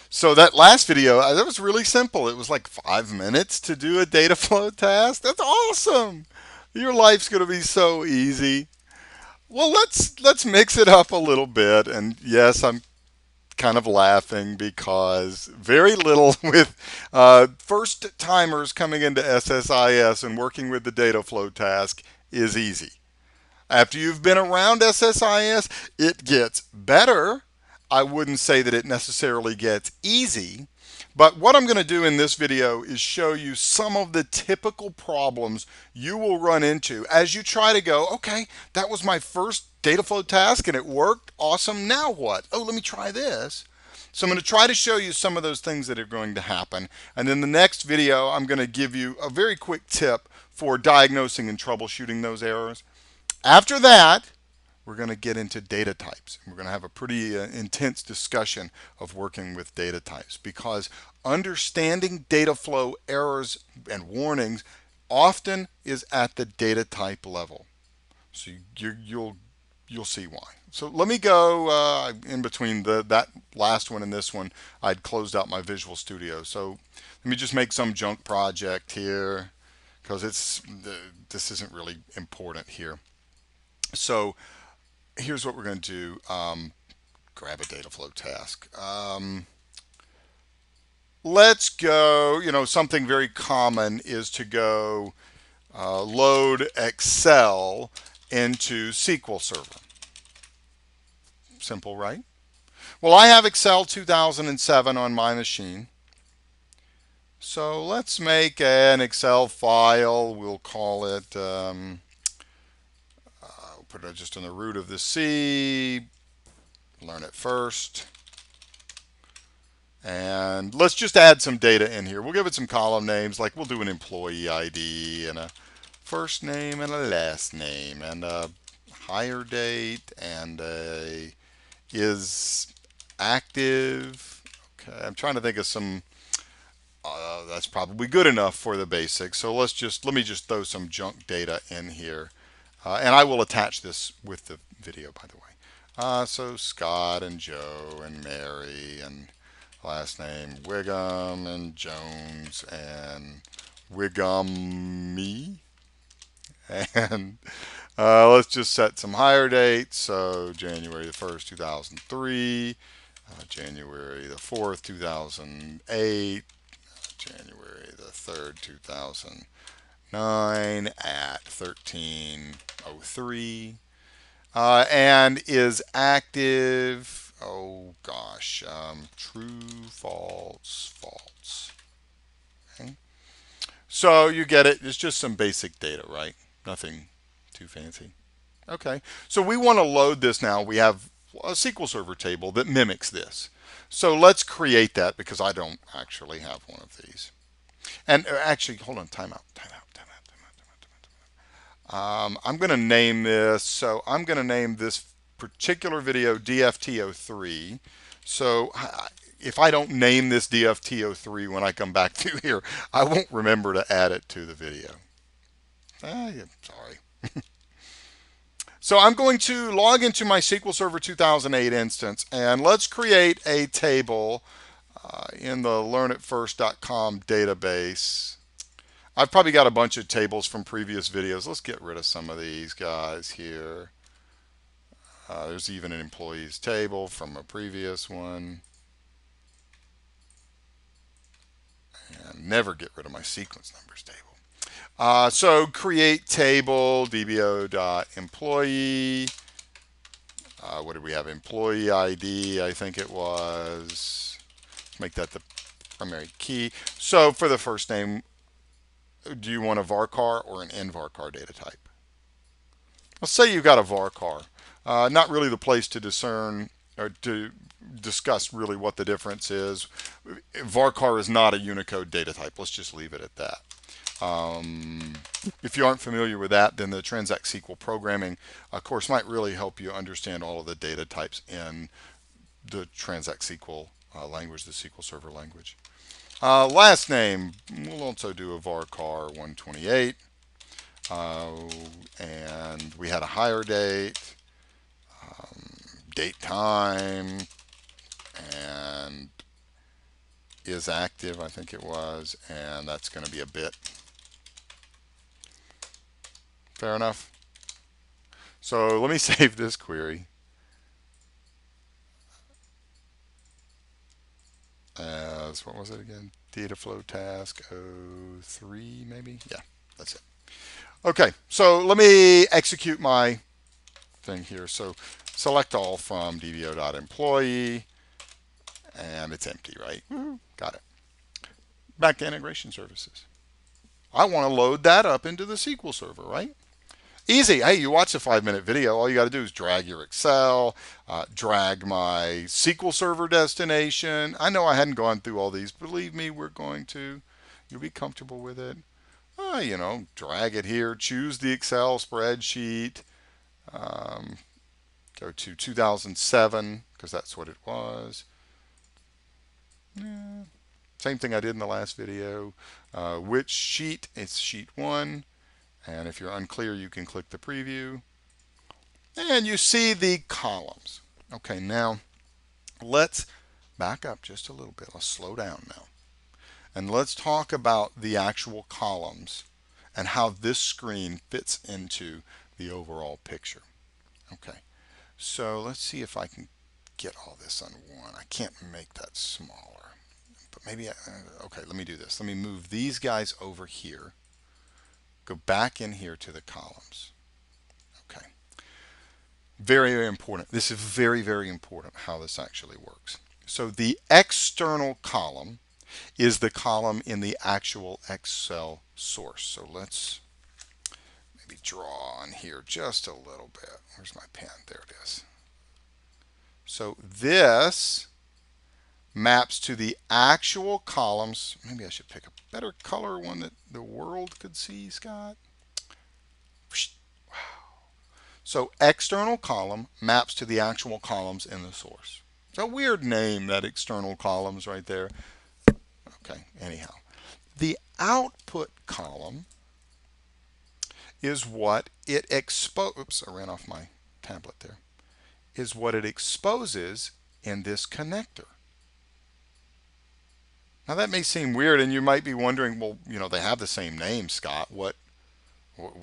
So that last video, that was really simple. It was like 5 minutes to do a data flow task. That's awesome. Your life's going to be so easy. Well, let's mix it up a little bit. And yes, I'm kind of laughing because very little with first timers coming into SSIS and working with the data flow task is easy. After you've been around SSIS, it gets better. I wouldn't say that it necessarily gets easy, but what I'm going to do in this video is show you some of the typical problems you will run into as you try to go, okay, that was my first data flow task and it worked. Awesome. Now what? Oh, let me try this. So I'm going to try to show you some of those things that are going to happen. And then the next video, I'm going to give you a very quick tip for diagnosing and troubleshooting those errors. After that, we're going to get into data types. We're going to have a pretty intense discussion of working with data types because understanding data flow errors and warnings often is at the data type level. So you'll see why. So let me go in between that last one and this one. I'd closed out my Visual Studio. So let me just make some junk project here because this isn't really important here. So here's what we're going to do. Grab a data flow task. Let's go, something very common is to go load Excel into SQL Server. Simple, right? Well, I have Excel 2007 on my machine. So let's make an Excel file. We'll call it put it just in the root of the C, learn it first. And let's just add some data in here. We'll give it some column names, like we'll do an employee ID and a first name and a last name and a hire date and a is active. Okay, I'm trying to think of some, that's probably good enough for the basics. So let me just throw some junk data in here. And I will attach this with the video, by the way. So Scott and Joe and Mary and last name Wiggum and Jones and Wiggum and let's just set some hire dates. So January the 1st, 2003, January the 4th, 2008, January the 3rd, 2009 at 13:03. And is active, oh gosh, true, false, false. Okay. So you get it. It's just some basic data, right? Nothing too fancy. Okay. So we want to load this now. We have a SQL Server table that mimics this. So let's create that because I don't actually have one of these. And actually, hold on, timeout. I'm going to name this. So I'm going to name this particular video DFT03. So if I don't name this DFT03 when I come back through here, I won't remember to add it to the video. Yeah, sorry. So I'm going to log into my SQL Server 2008 instance and let's create a table in the learnitfirst.com database. I've probably got a bunch of tables from previous videos. Let's get rid of some of these guys here. There's even an employees table from a previous one. And never get rid of my sequence numbers table. So create table dbo.employee. What did we have? Employee ID, I think it was. Make that the primary key. So for the first name, do you want a varchar or an nvarchar data type? Let's say you've got a varchar. Not really the place to discern or to discuss really what the difference is. Varchar is not a Unicode data type. Let's just leave it at that. If you aren't familiar with that, then the Transact SQL programming course might really help you understand all of the data types in the Transact SQL language, the SQL Server language. Last name, we'll also do a varchar 128. and we had a hire date, date time, and is active, I think it was, and that's going to be a bit. Fair enough. So let me save this query as, what was it again? Data flow task 03 maybe? Yeah, that's it. Okay, so let me execute my thing here. So select all from dbo.employee, and it's empty, right? Got it. Back to integration services. I want to load that up into the SQL Server, right? Easy. Hey, you watch a 5-minute video. All you got to do is drag your Excel, drag my SQL Server destination. I know I hadn't gone through all these. Believe me, we're going to. You'll be comfortable with it. Drag it here. Choose the Excel spreadsheet. Um, Go to 2007 because that's what it was. Yeah. Same thing I did in the last video. Which sheet? It's sheet 1. And if you're unclear, you can click the preview. And you see the columns. Okay, now let's back up just a little bit. Let's slow down now. And let's talk about the actual columns and how this screen fits into the overall picture. Okay, so let's see if I can get all this on one. I can't make that smaller. But maybe, okay, let me do this. Let me move these guys over here. Go back in here to the columns. Okay. Very, very important. This is very, very important how this actually works. So the external column is the column in the actual Excel source. So let's maybe draw on here just a little bit. Where's my pen? There it is. So this maps to the actual columns. Maybe I should pick a better color, one that the world could see, Scott. So external column maps to the actual columns in the source. It's a weird name, that external columns right there. Okay, anyhow. The output column is what it exposes. Oops, I ran off my tablet there. Is what it exposes in this connector. Now that may seem weird, and you might be wondering, well, they have the same name, Scott. What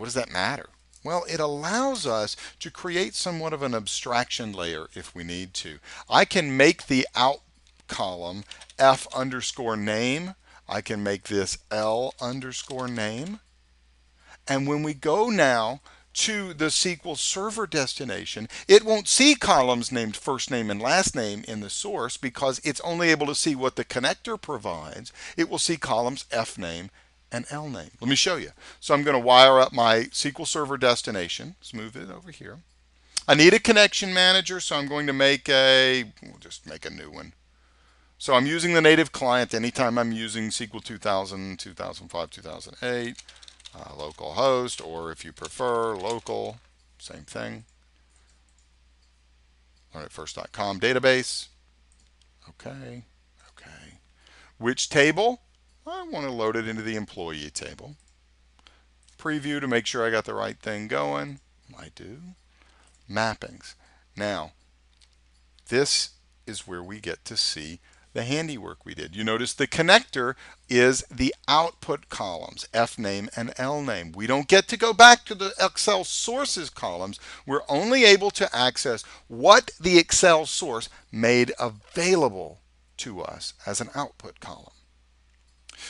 does that matter? Well, it allows us to create somewhat of an abstraction layer if we need to. I can make the out column F underscore name. I can make this L underscore name. And when we go now to the SQL Server destination, it won't see columns named first name and last name in the source because it's only able to see what the connector provides. It will see columns F name and L name. Let me show you. So I'm going to wire up my SQL Server destination. Let's move it over here. I need a connection manager, so I'm going to we'll just make a new one. So I'm using the native client anytime I'm using SQL 2000, 2005, 2008, local host, or if you prefer, local, same thing. LearnItFirst.com database. Okay. Which table? I want to load it into the employee table. Preview to make sure I got the right thing going. I do. Mappings. Now, this is where we get to see the handiwork we did. You notice the connector is the output columns, F name and L name. We don't get to go back to the Excel sources columns. We're only able to access what the Excel source made available to us as an output column.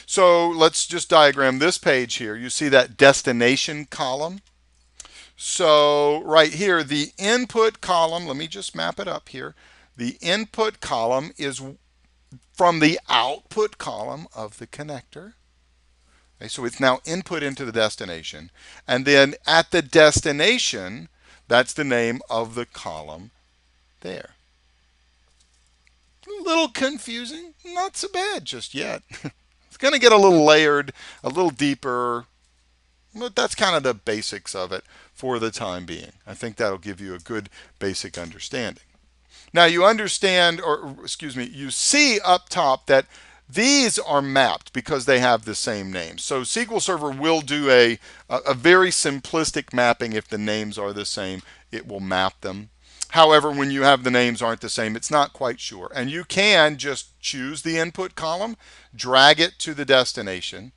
So let's just diagram this page here. You see that destination column? So right here, the input column, let me just map it up here. The input column is from the output column of the connector. Okay, so it's now input into the destination. And then at the destination, that's the name of the column there. A little confusing, not so bad just yet. It's going to get a little layered, a little deeper, but that's kind of the basics of it for the time being. I think that'll give you a good basic understanding. Now you understand, or excuse me, you see up top that These are mapped because they have the same name. So SQL Server will do a very simplistic mapping. If the names are the same, it will map them. However, when you have the names aren't the same, it's not quite sure. And you can just choose the input column, drag it to the destination,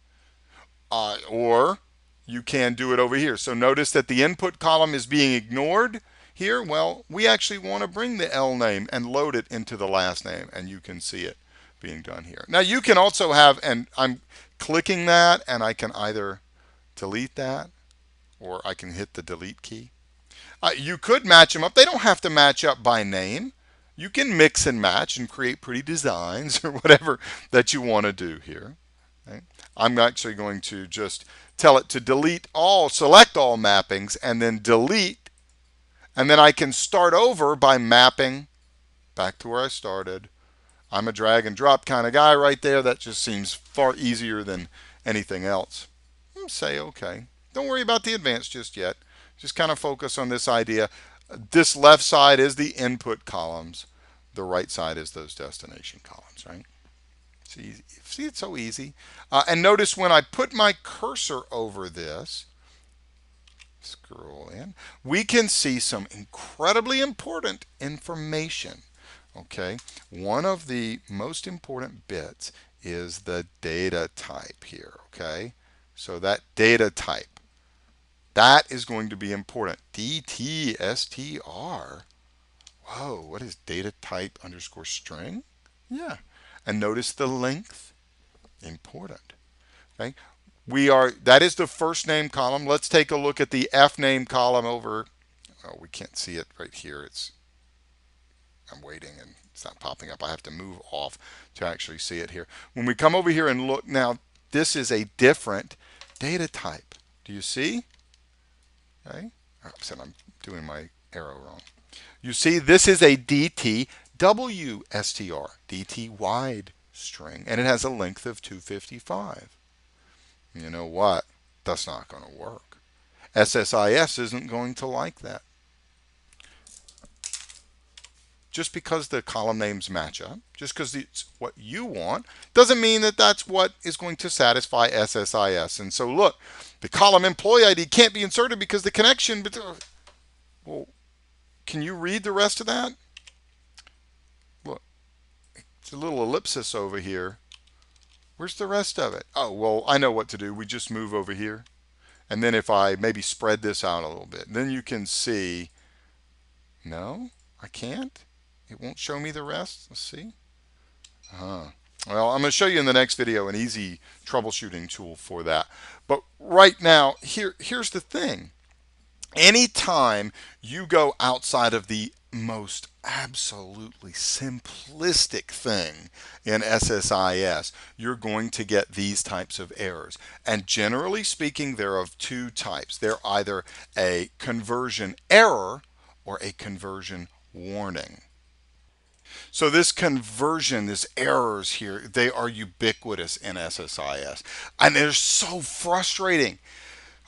or you can do it over here. So notice that the input column is being ignored here. Well, we actually want to bring the L name and load it into the last name, and you can see it being done here. Now you can also have, and I'm clicking that, and I can either delete that or I can hit the delete key. You could match them up. They don't have to match up by name. You can mix and match and create pretty designs or whatever that you want to do here. Okay. I'm actually going to just tell it to delete all, select all mappings, and then delete. And then I can start over by mapping back to where I started. I'm a drag and drop kind of guy right there. That just seems far easier than anything else. Say okay. Don't worry about the advanced just yet. Just kind of focus on this idea. This left side is the input columns. The right side is those destination columns, right? See, it's so easy. And notice when I put my cursor over this, scroll in, we can see some incredibly important information. Okay, one of the most important bits is the data type here. Okay, so that data type, that is going to be important. DTSTR. Whoa, what is data type underscore string? Yeah, and notice the length. Important. Okay, that is the first name column. Let's take a look at the F name column over. Oh, we can't see it right here. I'm waiting and it's not popping up. I have to move off to actually see it here. When we come over here and look now, this is a different data type. Do you see? Okay. Oops, and I'm doing my arrow wrong. You see, this is a DTWSTR, DT wide string, and it has a length of 255. You know what? That's not going to work. SSIS isn't going to like that. Just because the column names match up, just because it's what you want, doesn't mean that that's what is going to satisfy SSIS. And so look, the column employee ID can't be inserted because the connection, well, can you read the rest of that? Look, it's a little ellipsis over here. Where's the rest of it? Oh, well, I know what to do. We just move over here. And then if I maybe spread this out a little bit, then you can see, no, I can't. It won't show me the rest. Let's see. Well, I'm going to show you in the next video an easy troubleshooting tool for that. But right now, here's the thing. Anytime you go outside of the most absolutely simplistic thing in SSIS, you're going to get these types of errors. And generally speaking, they're of two types. They're either a conversion error or a conversion warning. So this conversion, this errors here, they are ubiquitous in SSIS. And they're so frustrating.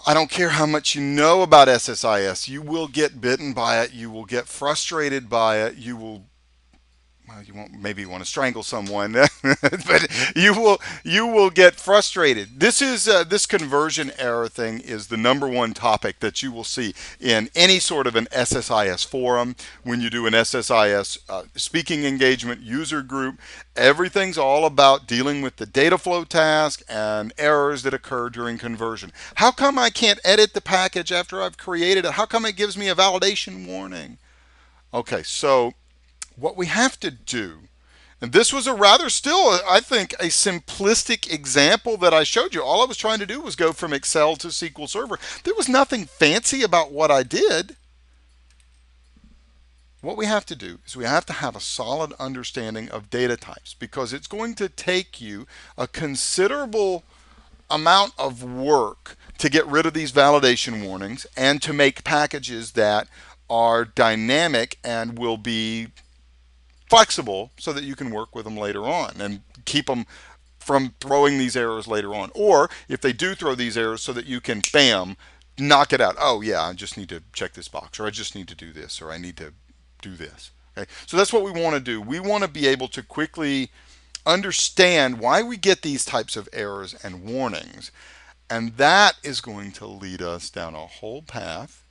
I don't care how much you know about SSIS, you will get bitten by it, you will get frustrated by it, well, you won't maybe want to strangle someone, but you will get frustrated. This conversion error thing is the number one topic that you will see in any sort of an SSIS forum. When you do an SSIS speaking engagement user group, everything's all about dealing with the data flow task and errors that occur during conversion. How come I can't edit the package after I've created it? How come it gives me a validation warning? Okay, so what we have to do, and this was a rather still, I think, a simplistic example that I showed you. All I was trying to do was go from Excel to SQL Server. There was nothing fancy about what I did. What we have to do is we have to have a solid understanding of data types, because it's going to take you a considerable amount of work to get rid of these validation warnings and to make packages that are dynamic and will be flexible so that you can work with them later on and keep them from throwing these errors later on. Or if they do throw these errors, so that you can, bam, knock it out. Oh yeah, I just need to check this box, or I just need to do this, or I need to do this. Okay, so that's what we want to do. We want to be able to quickly understand why we get these types of errors and warnings. And that is going to lead us down a whole path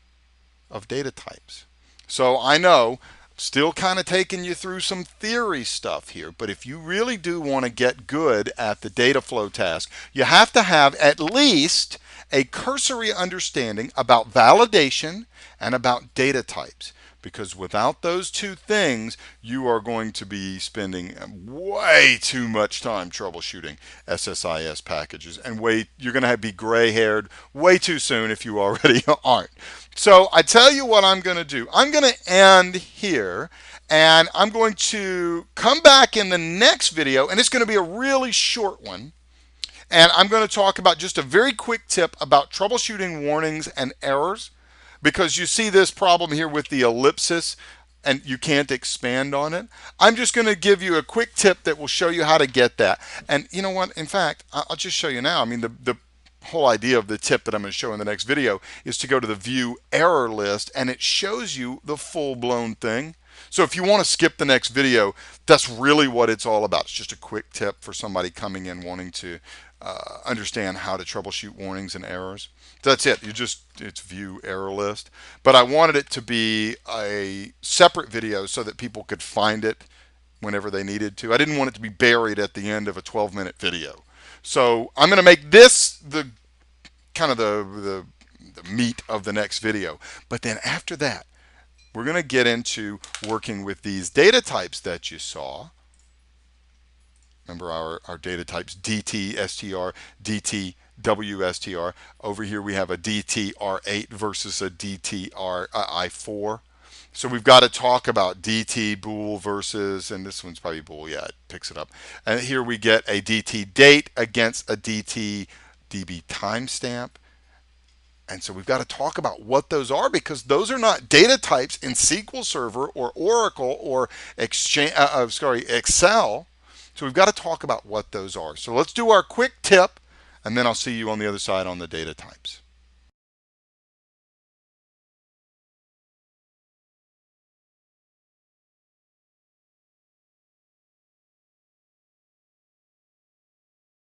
of data types. So I know, still kind of taking you through some theory stuff here, but if you really do want to get good at the data flow task, you have to have at least a cursory understanding about validation and about data types. Because without those two things, you are going to be spending way too much time troubleshooting SSIS packages, and you're going to be gray-haired way too soon if you already aren't. So I tell you what I'm going to do. I'm going to end here, and I'm going to come back in the next video, and it's going to be a really short one. And I'm going to talk about just a very quick tip about troubleshooting warnings and errors, because you see this problem here with the ellipsis and you can't expand on it. I'm just going to give you a quick tip that will show you how to get that. And you know what? In fact, I'll just show you now. I mean, the whole idea of the tip that I'm going to show in the next video is to go to the view error list, and it shows you the full-blown thing. So if you want to skip the next video, that's really what it's all about. It's just a quick tip for somebody coming in wanting to understand how to troubleshoot warnings and errors. So that's it. It's view error list. But I wanted it to be a separate video so that people could find it whenever they needed to. I didn't want it to be buried at the end of a 12-minute video. So I'm going to make this the kind of the meat of the next video. But then after that, we're going to get into working with these data types that you saw. Remember our data types: DT, STR, DT, WSTR. Over here we have a DTR8 versus a DTR4. So we've got to talk about DT bool versus, and this one's probably bool, yeah, it picks it up. And here we get a DT date against a DT DB timestamp. And so we've got to talk about what those are, because those are not data types in SQL Server or Oracle or Excel. So we've got to talk about what those are. So let's do our quick tip, and then I'll see you on the other side on the data types.